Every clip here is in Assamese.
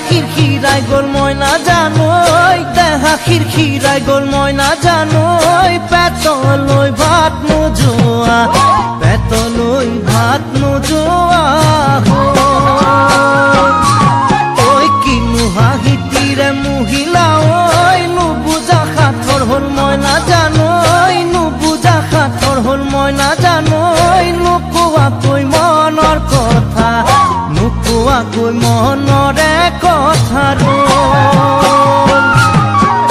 খিরখিরাই গোল ময়না জানোই দেহা খিরখিরাই গোল ময়না জানোই পেতলই ভাত নোজোয়া পেতলই ভাত নোজোয়া ওই কিনু হাহিতিরে মহিলা ওই নুবুজা খাথর হল ময়না জানোই নুবুজা খাথর হল ময়না জানোই নুকুয়া কই মনৰ কথা নুকুয়া কই মনৰে কথা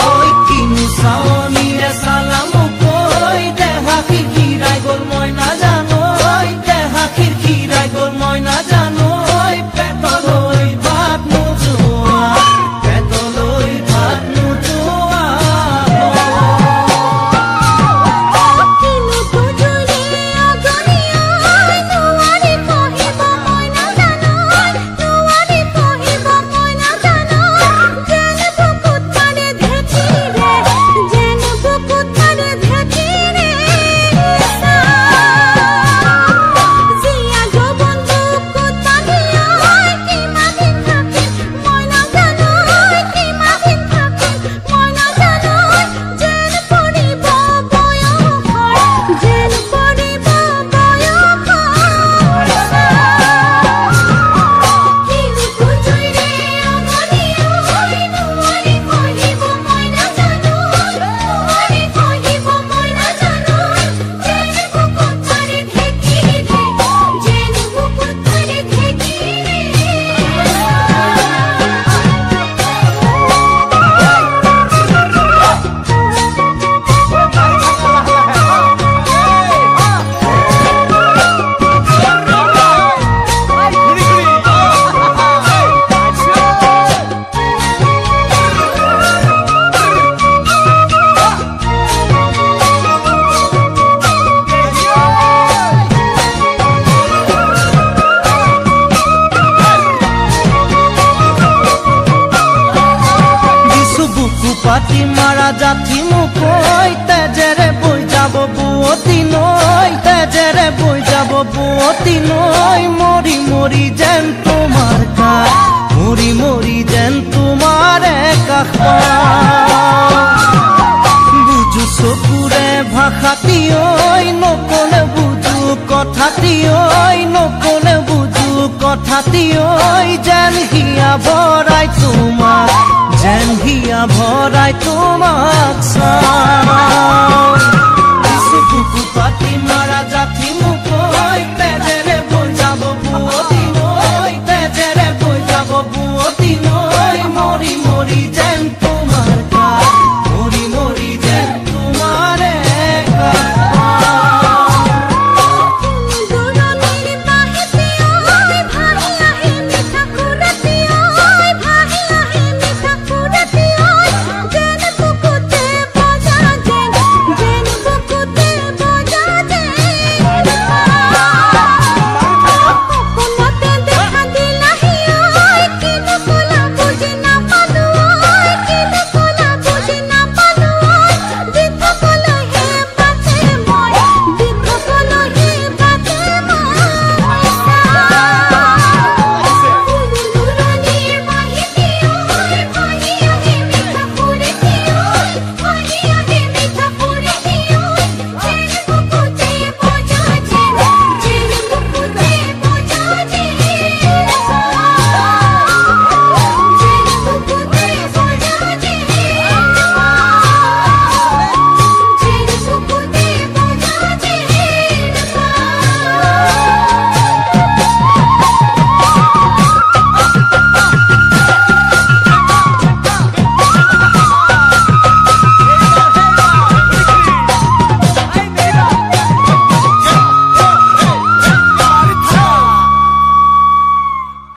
ওই কিনু সাৱনীৰে সালাম কই দেহা খিৰখিৰাই গল ময়না জানোই দেহা খিৰখিৰাই গল ময়না জানোই পেটলৈ ভাত নোজোৱা পেটলৈ ভাত নোজোৱা পাতি মাৰা জাতি মুকই তেজেৰে বৈ যাব বুৱতী নৈ তেজেৰে বৈ যাব বুৱতী নৈ মৰি মৰি যেন তোমাৰ কাষ মৰি মৰি যেন তোমাৰ কাষ বুজু চকুৰে ভাষাটি ঐ নকলে বুজু কথাটি ঐ নকলে বুজু কথাটি ঐ যেন হিয়া ভৰাই তোমাক যেন হিয়া ভৰাই তোমাক বুকু পাতি মাৰা জাতি মুকই তেজেৰে বৈ যাব বুৱতী নৈ তেজেৰে বৈ যাব বুৱতী নৈ মৰি মৰি যেন তোমাৰ কাষ মৰি মৰি যেন তোমাৰে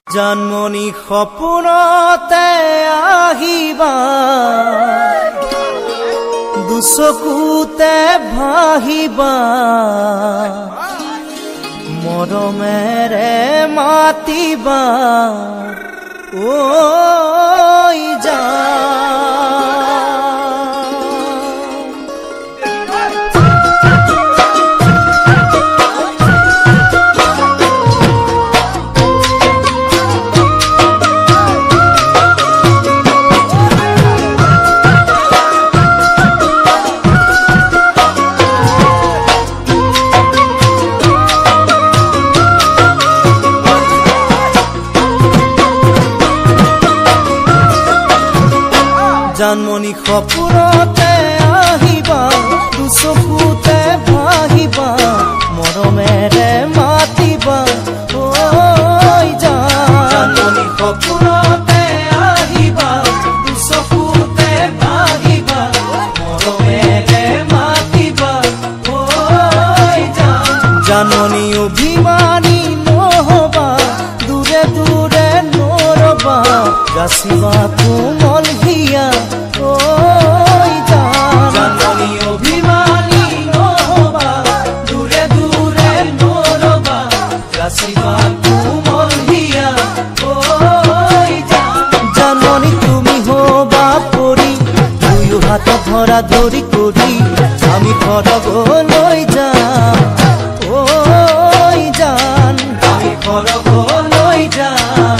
জন্মনি সপোনতে আহিবা দুচকুতে ভাহিবা মৰমেৰে মাতিবা ঐ যা জানমণি সপোনতে আহিবা দুচকুতে ভাহিবা মৰমেৰে মাতিবা ঐ জানমণি সপোনতে আহিবা দুচকুতে ভাহিবা মৰমেৰে মাতিবা ঐ জানমণি অভিমানী নহবা দূৰে দূৰে নৰবা যাচিবা কোমল হিয়া ঐ জানমণি অভিমানী নহবা দূৰে দূৰে নৰবা যাচিবা কোমল হিয়া ঐ জানমণি তুমি হবা পৰি দুয়ো হাত ধৰা ধৰি কৰি আমি সৰগলৈ যাম ঐ জান আমি সৰগলৈ যাম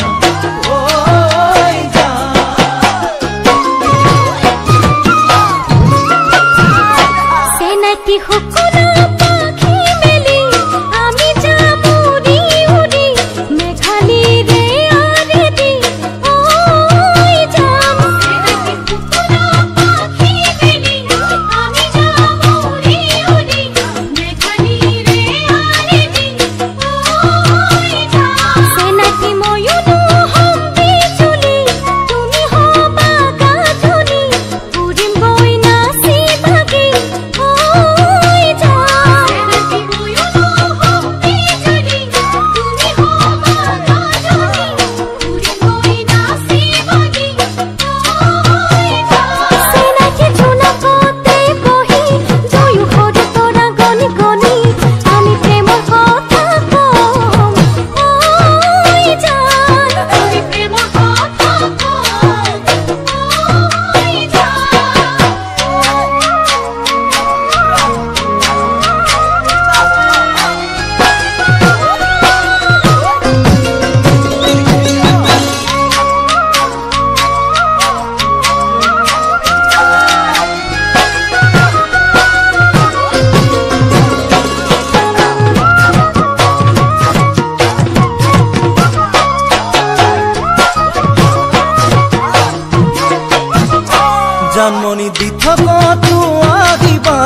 জানমণি দি থকতো আহিবা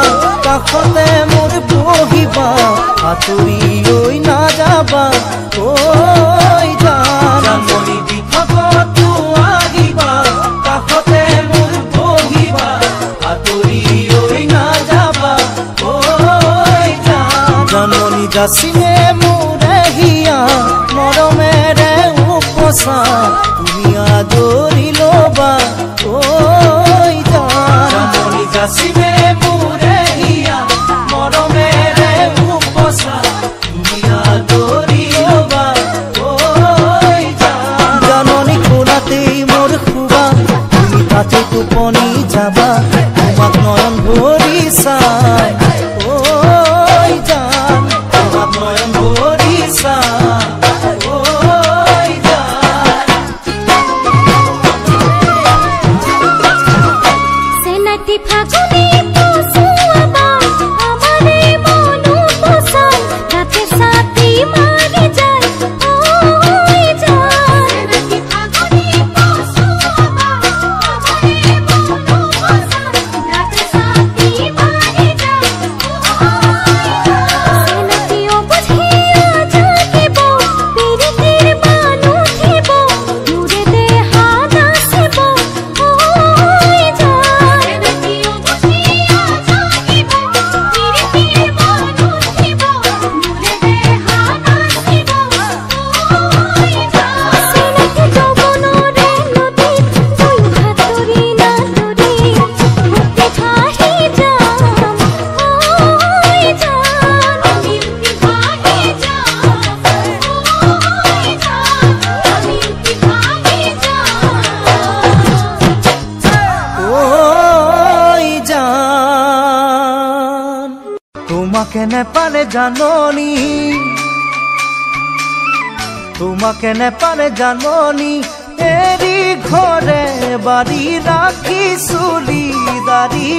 কাষতে মোৰ বহিবা আঁতৰি ঐ নাযাবা ঐ জানমণি দি থকতো আহিবা কাষতে মোৰ বহিবা আঁতৰি ঐ নাযাবা ঐ জানমণি যাচিলে মোৰে হিয়া মৰমেৰে উপচা তুমি আদৰি ল'বা ঐ যাচিলে মোৰে হিয়া মৰমেৰে উপচা তুমি আদৰি ল'বা ঐ জানমণি কোলাতেই মোৰ শুবা তুমি তাতে টোপনি যাবা তোমাক নয়ন ভৰি চাই ঐ জান তোমাক নয়ন ভৰি চাই তোমাকে নেপালে জাননী তোমাকে নেপালে জাননী এৰি ঘৰে বাৰী ৰাখি চুলি দাৰি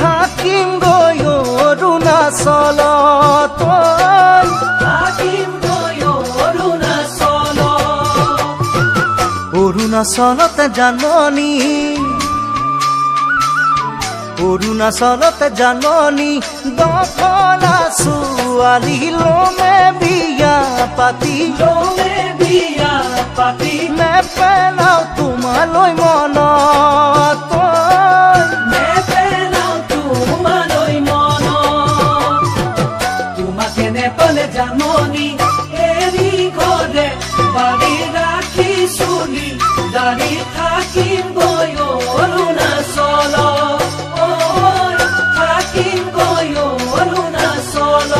থাকিম গৈ অৰুণাচলত থাকিম গৈ অৰুণাচলত অৰুণাচলতে জাননী অৰুণাচলতে জাননী দফলা ছোৱালী লমে বিয়া পাতি নেপেলাও তোমালৈ মনত তোমাকে নেপালে জাননী এৰি ঘৰে বাৰী ৰাখি চুলি দাৰি থাকিম গৈ অৰুণাচল থাকিম গৈ অৰুণাচল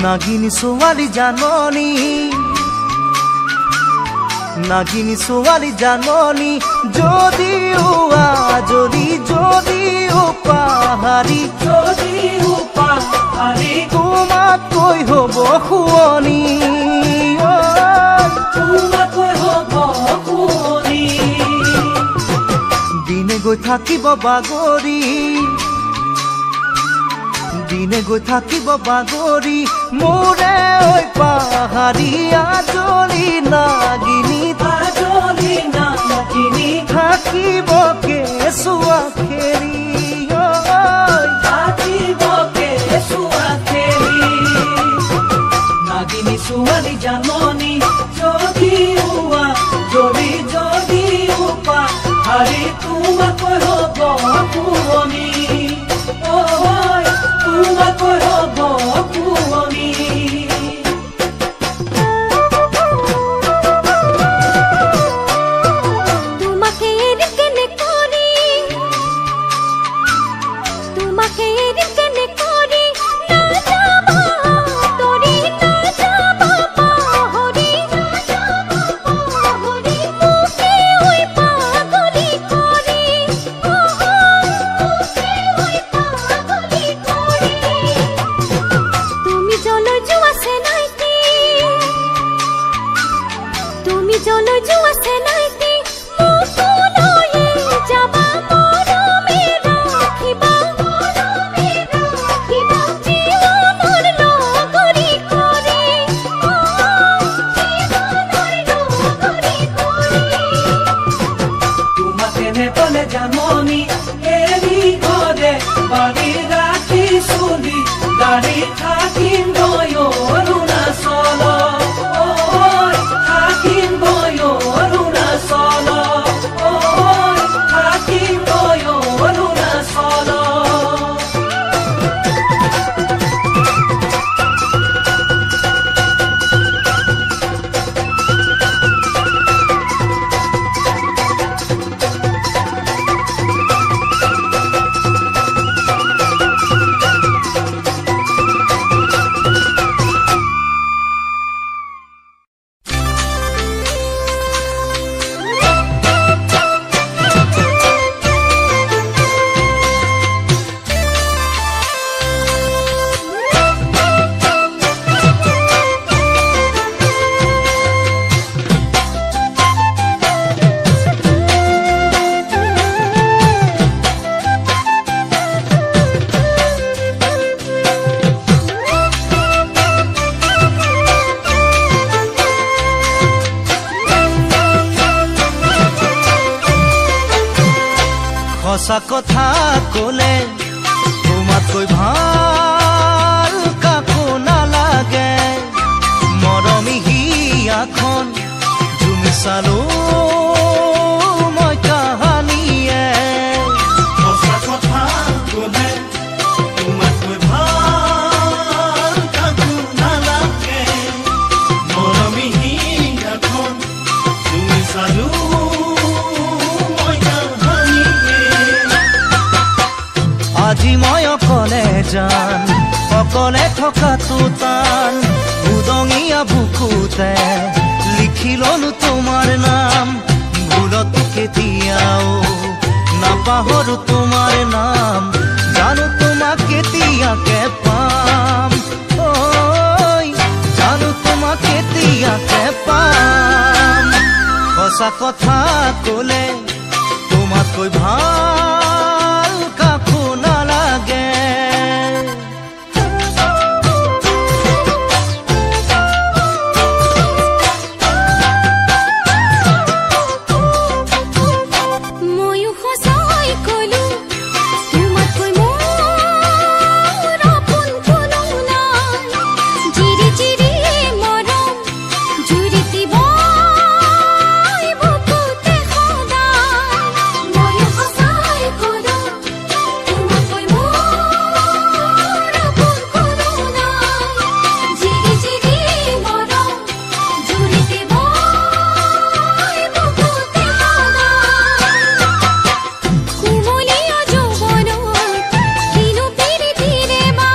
নাগিনী ছোৱালী জাননী নাগিনী ছোৱালী জাননী যদিও পাহাৰী তোমাতকৈ হ'ব শুৱনি দিনে গৈ থাকিব বাগৰি দিনে গৈ থাকিব বাগৰি মোৰে ঐ পাহাৰী আজলি নাগিনী থাকিব কেঁচুৱা খেৰি নাগিনী ছোৱালী জাননী যদিও পাহাৰী তোমাকৈ হ'ব শুৱনি তোমাকৈ হ'ব শুৱনি জাননী এৰি ঘৰে বাৰী ৰাখি চুলি দাৰি থাকিম গৈ অৰুণাচল থাকিম গৈ অৰুণাচল সঁচা কথা কলে তোমাতকৈ ভাল কাকো নালাগে মৰমী হিয়াখন জুমি চালো মই কাহানিয়ে সঁচা কথা কলে তোমাতকৈ ভাল কাকো নালাগে মৰমী হিয়াখন জুমি চালো আজি মই অকলে যান অকলে থকাটো টান উদঙীয়া বুকুতে লিখি ললো তোমাৰ নাম ভুলতো কেতিয়াও নাপাহৰো তোমাৰ নাম জানো তোমাক কেতিয়াকে পাম ঐ জানো তোমাক কেতিয়াকে পাম সঁচা কথা কলে তোমাতকৈ ভাল কাকো নালাগে ময়ো সঁচাই কলো তোমাতকৈ মোৰ আপোন কোনো নাই জিৰি জিৰি মৰম জুৰি দিব বুকুতে সদায় ময়ো সঁচাই কলো তোমাতকৈ মোৰ আপোন কোনো নাই জিৰি জিৰি মৰম জুৰি দিব বুকুতে কুমলীয়া যৌৱনত কিনো প্ৰীতিৰে মা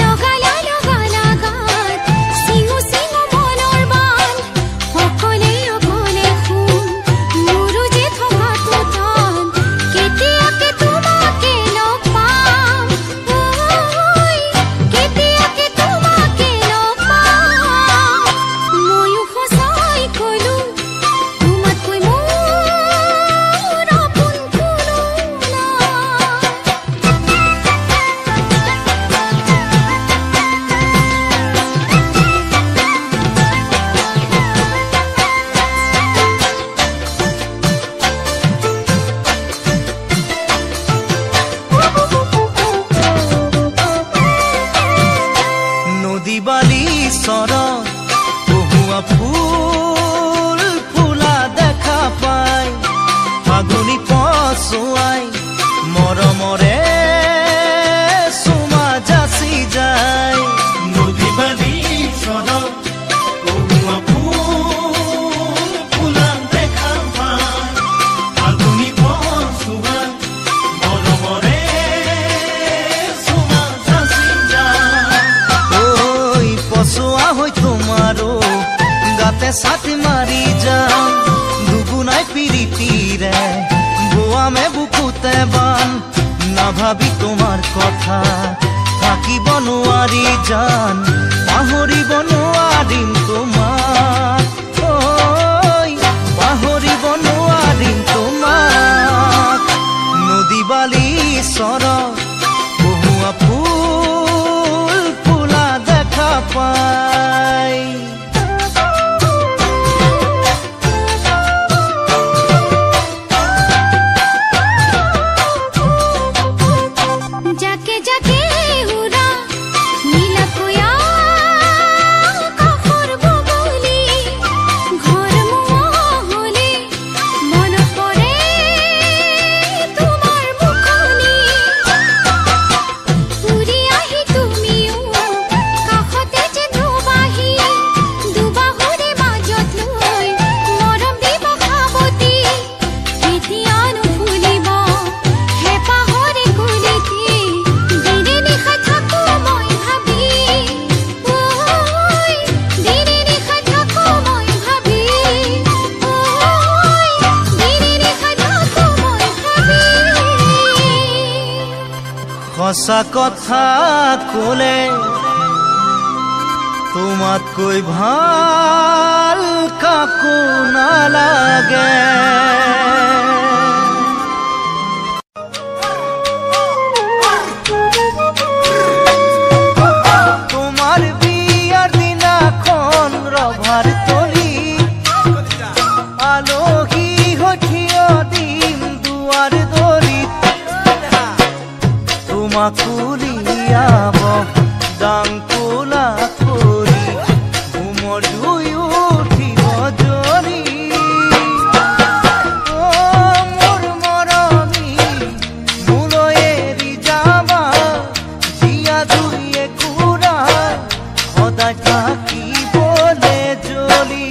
লগালা লগালাগাত চিঙু চিঙু মনৰ বান অকলে অকলে শুন মোৰো যে থকাটো টান কেতিয়াকে তোমাকে লগ পাম কেতিয়াকে তোমাকে লগ পাম ময়ো সঁচাই কলো তোমাতকৈ মোৰ আপোন কোনো নদী বালি চৰ বহুৱা ফুল ফুলা দেখা পাই ফাগুনি পচুৱাই মৰমৰে চুমা যাচি যায় নদী বালি চৰ বহুৱা ফুল ফুলা দেখা পায় ফাগুনি পচুৱাই মৰমৰে চুমা যাচি যায় ঐ পচুৱা হৈ তোমাৰো গাতে ছাতি মাৰি যাম দুগুণাই পিৰিতিৰে বোৱামে বুকুতে বান নাভাবি তোমাৰ কথা থাকিব নোৱাৰি জান পাহৰিব নোৱাৰিম তোমাক ঐ পাহৰিব নোৱাৰিম তোমাক নদী বালি চৰ বহুৱা ফুল ফুলা দেখা পাই যাকে যাকে উৰা নীলাকয়া কাষৰ বগলী ঘৰ মোৱা হলে মনত পৰে তোমাৰ মুখনি উৰি আহি তুমিও কাষতে যে দুবাহি দুবাহুৰে মাজত লৈ মৰম দিব সাৱতি কেতিয়ানো ফুলিব হেঁপাহৰে কুলিটি দিনে নিশা থাকো মই ভাবি দিনে নিশা থাকো মই ভাবি দিনে নিশা থাকো মই ভাবি সঁচা কথা কলে তোমাতকৈ ভাল কাকো নালাগে তোমাৰ বিয়াৰ দিনাখন ৰভাৰ তলি আলহী হৈ থিয় দিম দুৱাৰ দলিত সদায় থাকিবলে জ্বলি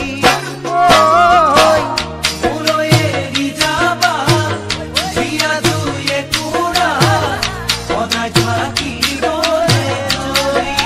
এৰি যাবা জিয়া দুয়ে কুৰা সদায় থাকিবলে জ্বলি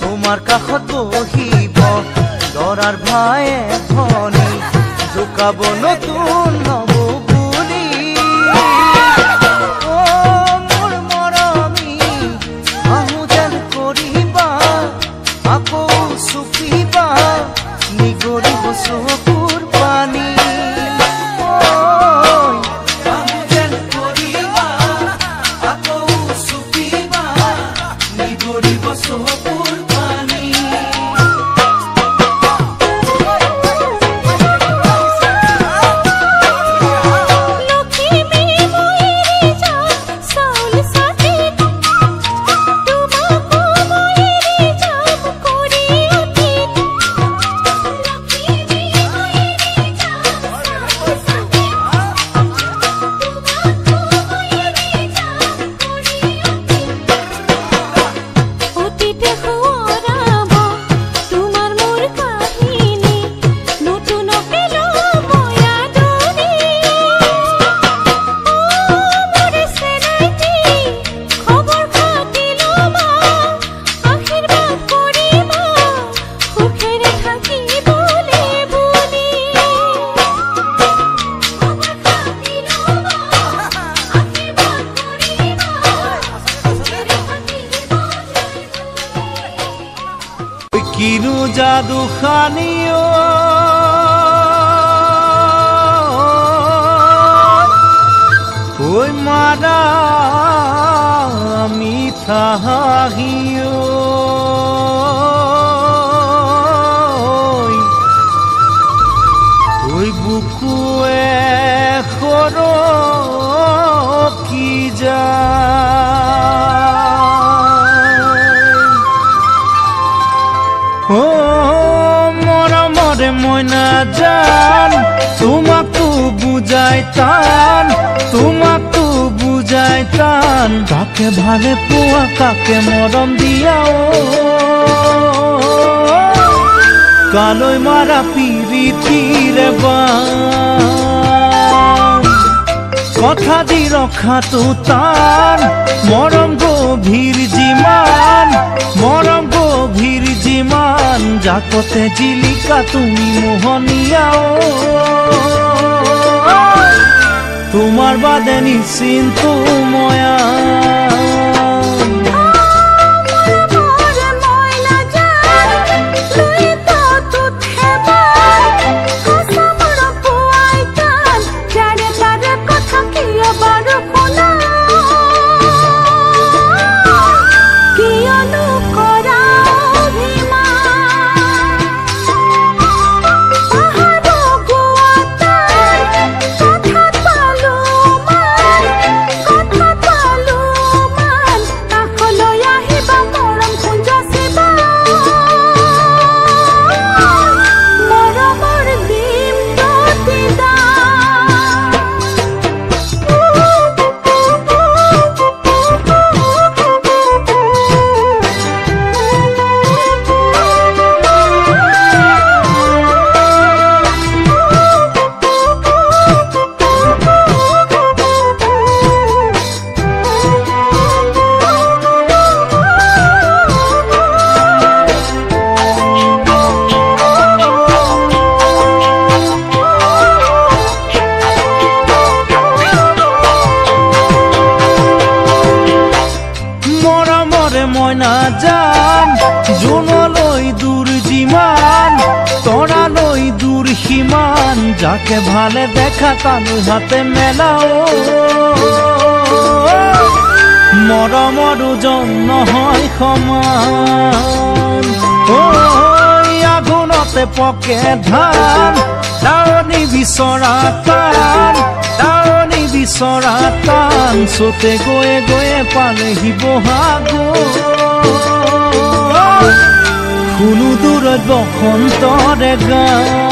তোমাৰ কাষত বহিব লৰাৰ ভায়ে ধনী জোকাব নতুন নব বুলি মোৰ মৰমী আহো যেন কৰিবা আকৌ চুপিবা নিগৰিব চকুৰ পানী কিনো যাদু খানিও ওই মারা মিঠা হাহিও ওই বুকুয়ে খর কি যা ও মরমরে ময়না জান তোমাকো বুঝাই টান তোমাকো বুঝাই টান কাকে ভালে পোয়া কাকে মরম দিয়াও কালই মারা পিরিতির কথা দি রক্ষা তো টান মরম গভীর জিমান মরম গভীর জিমান জাকতে চিলিকা তুমি মোহনিয়াও তোমার বাদে নিশ্চিন্ত ময়া টান যাকে ভালে দেখা তানু হাতে মেলাও মৰমৰ ওজন নহয় সমান আগুনতে পকে ধান দাৱনী বিচৰা টান চতে গৈয়ে গৈয়ে পালেহি বহাগৰ শুনো দূৰত বসন্তৰে গান